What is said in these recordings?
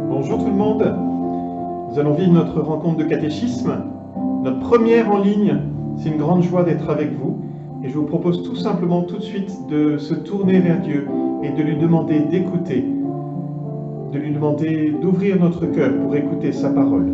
Bonjour tout le monde, nous allons vivre notre rencontre de catéchisme, notre première en ligne. C'est une grande joie d'être avec vous et je vous propose tout simplement tout de suite de se tourner vers Dieu et de lui demander d'écouter, de lui demander d'ouvrir notre cœur pour écouter sa parole.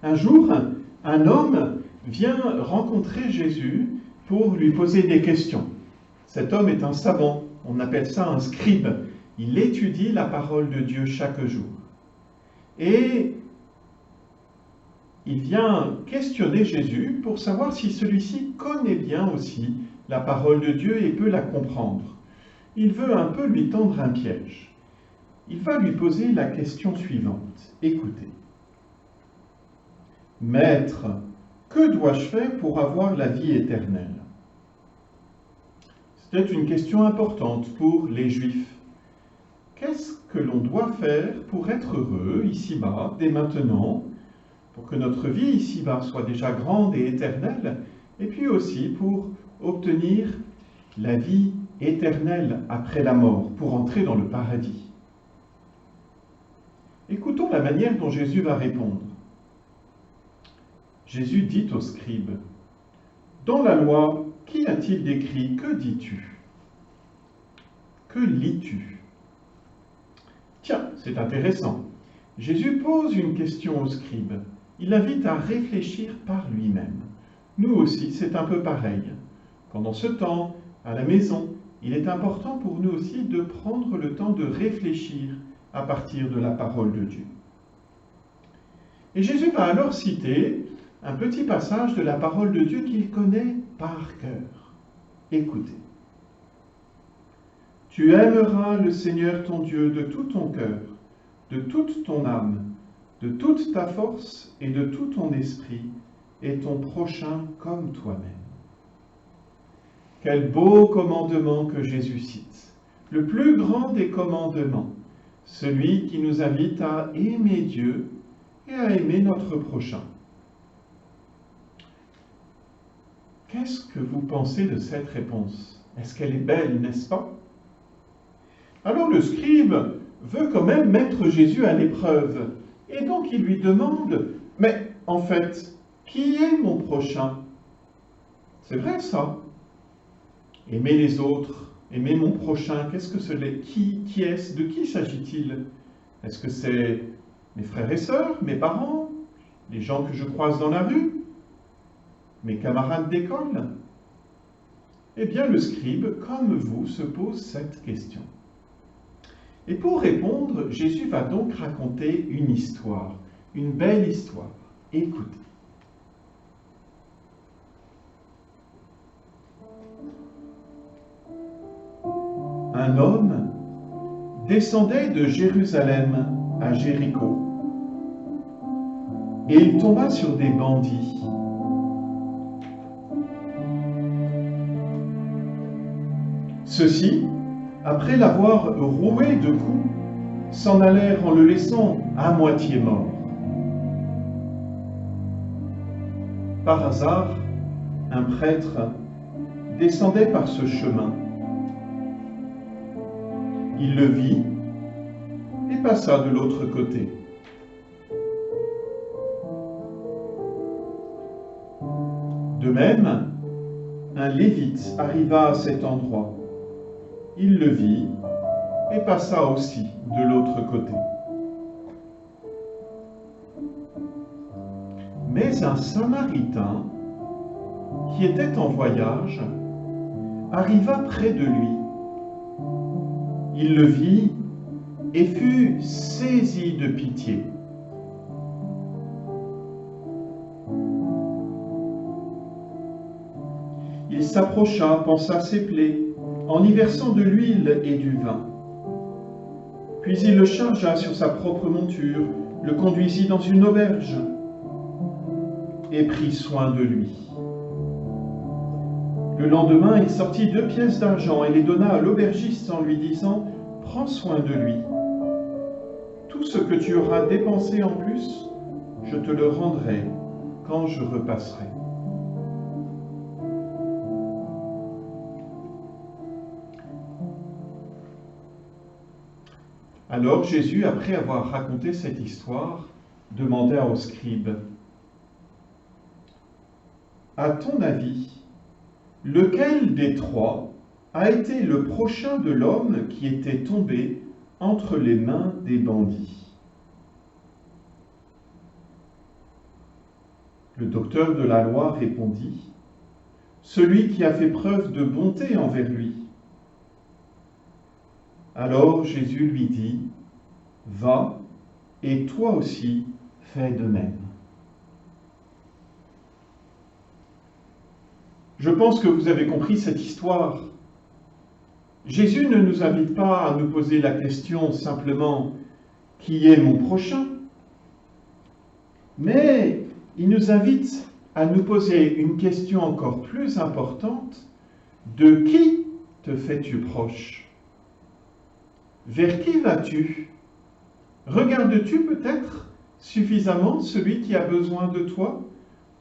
Un jour, un homme vient rencontrer Jésus pour lui poser des questions. Cet homme est un savant, on appelle ça un scribe. Il étudie la parole de Dieu chaque jour. Et il vient questionner Jésus pour savoir si celui-ci connaît bien aussi la parole de Dieu et peut la comprendre. Il veut un peu lui tendre un piège. Il va lui poser la question suivante. Écoutez. Maître, que dois-je faire pour avoir la vie éternelle? C'était une question importante pour les Juifs. Qu'est-ce que l'on doit faire pour être heureux ici-bas, dès maintenant, pour que notre vie ici-bas soit déjà grande et éternelle, et puis aussi pour obtenir la vie éternelle après la mort, pour entrer dans le paradis? Écoutons la manière dont Jésus va répondre. Jésus dit au scribe, « Dans la loi, qu'y a-t-il décrit? Que dis-tu? Que lis-tu » Tiens, c'est intéressant. Jésus pose une question au scribe. Il l'invite à réfléchir par lui-même. Nous aussi, c'est un peu pareil. Pendant ce temps, à la maison, il est important pour nous aussi de prendre le temps de réfléchir à partir de la parole de Dieu. Et Jésus va alors citer un petit passage de la parole de Dieu qu'il connaît par cœur. Écoutez. « Tu aimeras le Seigneur ton Dieu de tout ton cœur, de toute ton âme, de toute ta force et de tout ton esprit, et ton prochain comme toi-même. » Quel beau commandement que Jésus cite, le plus grand des commandements, celui qui nous invite à aimer Dieu et à aimer notre prochain. Qu'est-ce que vous pensez de cette réponse? Est-ce qu'elle est belle, n'est-ce pas? Alors le scribe veut quand même mettre Jésus à l'épreuve. Et donc il lui demande, « Mais en fait, qui est mon prochain ?» C'est vrai ça. Aimer les autres, aimer mon prochain, qu'est-ce que c'est? Qui est-ce? De qui s'agit-il? Est-ce que c'est mes frères et sœurs, mes parents, les gens que je croise dans la rue, mes camarades d'école? Eh bien, le scribe, comme vous, se pose cette question. Et pour répondre, Jésus va donc raconter une histoire, une belle histoire. Écoutez. un homme descendait de Jérusalem à Jéricho, et il tomba sur des bandits. Ceux-ci, après l'avoir roué de coups, s'en allèrent en le laissant à moitié mort. Par hasard, un prêtre descendait par ce chemin. Il le vit et passa de l'autre côté. De même, un lévite arriva à cet endroit. Il le vit et passa aussi de l'autre côté. Mais un Samaritain, qui était en voyage, arriva près de lui. Il le vit et fut saisi de pitié. Il s'approcha, pansa ses plaies, en y versant de l'huile et du vin. Puis il le chargea sur sa propre monture, le conduisit dans une auberge et prit soin de lui. Le lendemain, il sortit 2 pièces d'argent et les donna à l'aubergiste en lui disant « Prends soin de lui. Tout ce que tu auras dépensé en plus, je te le rendrai quand je repasserai. » Alors Jésus, après avoir raconté cette histoire, demanda aux scribes, « À ton avis, lequel des 3 a été le prochain de l'homme qui était tombé entre les mains des bandits ?» Le docteur de la loi répondit, « Celui qui a fait preuve de bonté envers lui. » Alors Jésus lui dit, « Va, et toi aussi fais de même. » Je pense que vous avez compris cette histoire. Jésus ne nous invite pas à nous poser la question simplement « Qui est mon prochain ?», mais il nous invite à nous poser une question encore plus importante « De qui te fais-tu proche ? Vers qui vas-tu ? Regardes-tu peut-être suffisamment celui qui a besoin de toi,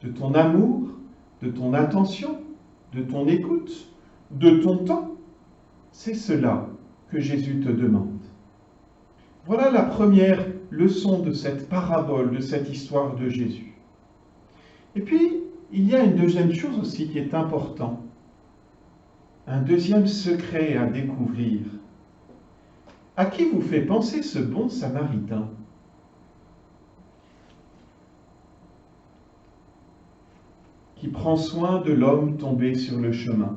de ton amour, de ton attention, de ton écoute, de ton temps ? C'est cela que Jésus te demande. Voilà la première leçon de cette parabole, de cette histoire de Jésus. Et puis, il y a une deuxième chose aussi qui est importante, un deuxième secret à découvrir. À qui vous fait penser ce bon Samaritain ? Qui prend soin de l'homme tombé sur le chemin.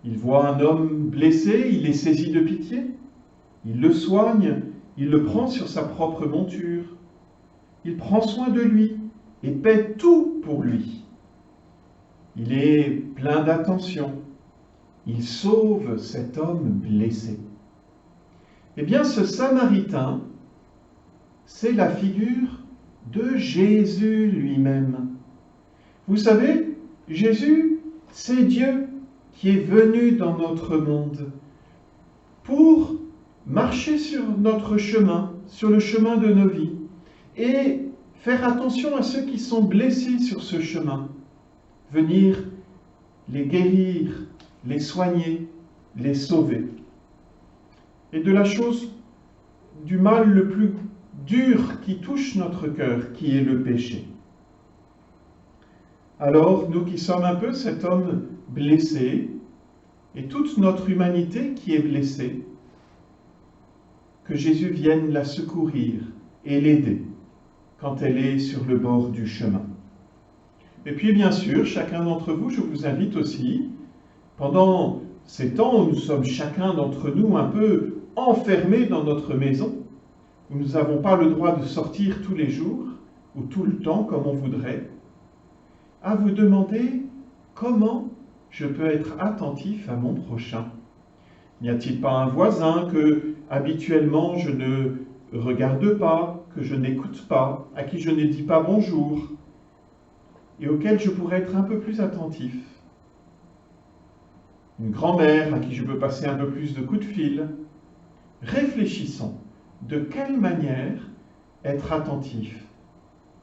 Il voit un homme blessé, il est saisi de pitié, il le soigne, il le prend sur sa propre monture, il prend soin de lui et paie tout pour lui. Il est plein d'attention, il sauve cet homme blessé. Eh bien, ce Samaritain, c'est la figure de Jésus lui-même. Vous savez, Jésus, c'est Dieu qui est venu dans notre monde pour marcher sur notre chemin, sur le chemin de nos vies, et faire attention à ceux qui sont blessés sur ce chemin, venir les guérir, les soigner, les sauver. Et de la chose, du mal le plus dur qui touche notre cœur, qui est le péché. Alors, nous qui sommes un peu cet homme blessé, et toute notre humanité qui est blessée, que Jésus vienne la secourir et l'aider quand elle est sur le bord du chemin. Et puis, bien sûr, chacun d'entre vous, je vous invite aussi, pendant ces temps où nous sommes chacun d'entre nous un peu enfermés dans notre maison, où nous n'avons pas le droit de sortir tous les jours, ou tout le temps comme on voudrait, à vous demander comment je peux être attentif à mon prochain. N'y a-t-il pas un voisin que habituellement je ne regarde pas, que je n'écoute pas, à qui je ne dis pas bonjour et auquel je pourrais être un peu plus attentif? Une grand-mère à qui je peux passer un peu plus de coups de fil? Réfléchissons. De quelle manière être attentif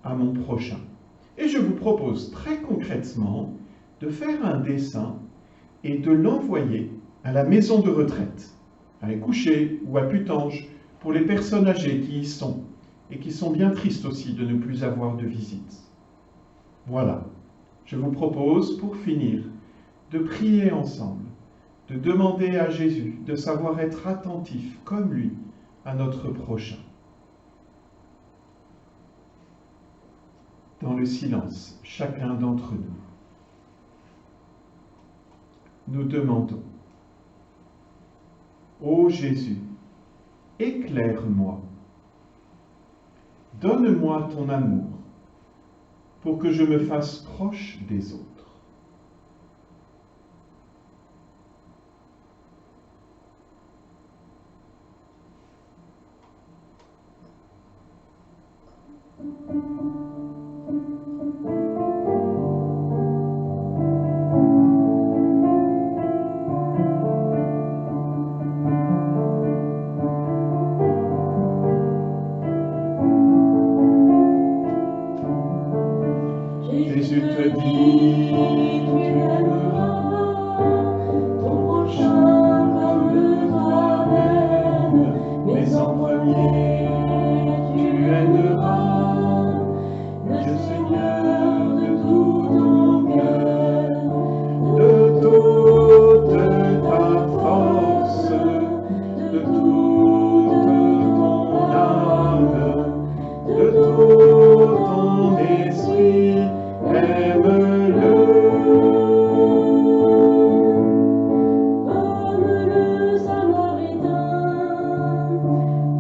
à mon prochain? Et je vous propose très concrètement de faire un dessin et de l'envoyer à la maison de retraite, à Écouché ou à Putange, pour les personnes âgées qui y sont et qui sont bien tristes aussi de ne plus avoir de visite. Voilà, je vous propose pour finir de prier ensemble, de demander à Jésus de savoir être attentif comme lui à notre prochain. Dans le silence, chacun d'entre nous demandons: Ô Jésus, éclaire-moi, donne-moi ton amour pour que je me fasse proche des autres. Jésus te dit, tu aimeras ton prochain comme toi-même, mais en premier, tu aimeras le Seigneur de tout ton cœur, de toute ta force, de toute ton âme, de tout ton esprit. Aime-le comme le Samaritain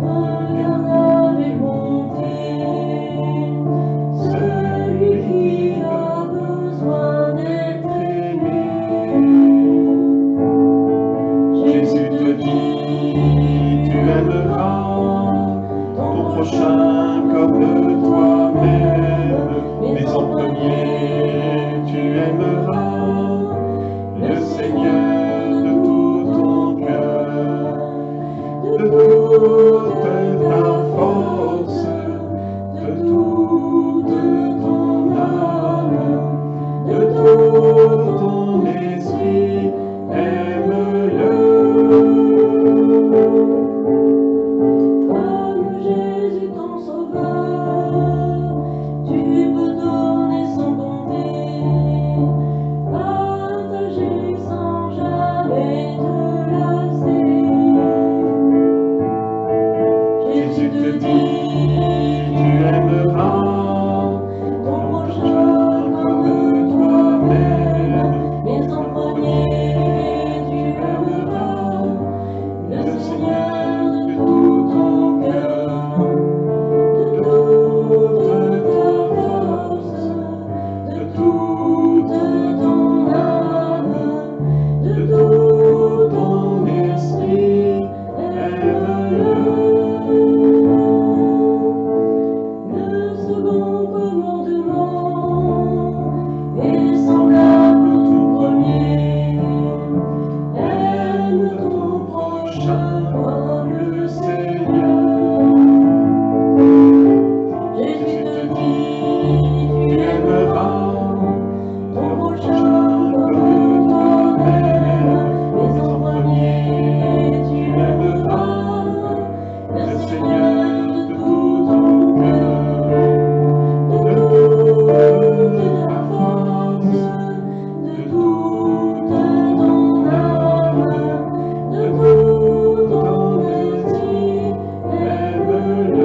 regarde avec bonté celui qui a besoin d'être aimé. Jésus te dit, tu aimeras ton prochain comme toi-même, mais en premier, tu aimeras le Seigneur de tout ton cœur, de toute ta force, de toute ton âme, de tout ton esprit. Aime-le. Comme Jésus ton sauveur, tu peux donner sans compter, partager sans jamais te lasser. Jésus te dit, tu aimeras ton prochain comme toi-même, mais en premier, tu aimeras le Seigneur de tout ton cœur, de toute ta force, de toute ton âme, de tout ton esprit. Aime-le. Le second commandement est semblable au tout premier. Aime ton prochain comme le Seigneur. Jésus te dit, tu aimeras ton prochain comme toi-même, mais en premier, tu aimeras le Seigneur de tout ton cœur, de toute ta force, de toute ton âme, de tout ton esprit. Aime-le.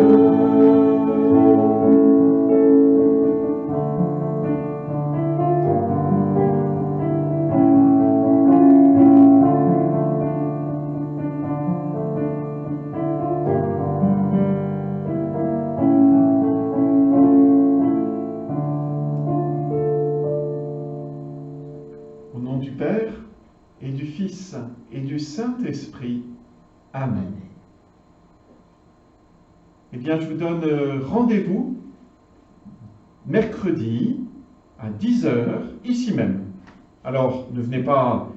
Au nom du Père et du Fils et du Saint-Esprit. Amen. Eh bien, je vous donne rendez-vous mercredi à 10 h, ici même. Alors, ne venez pas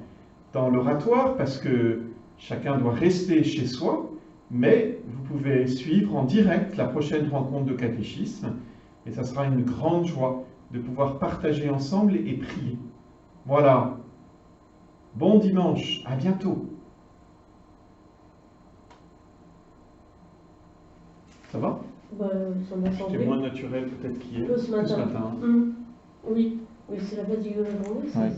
dans l'oratoire parce que chacun doit rester chez soi, mais vous pouvez suivre en direct la prochaine rencontre de catéchisme et ça sera une grande joie de pouvoir partager ensemble et prier. Voilà. Bon dimanche, à bientôt. Ça va? Ça m'a semblé. C'était moins naturel peut-être qu'hier, Ce matin. ce matin. Oui, c'est la fatigue de la journée. Ouais.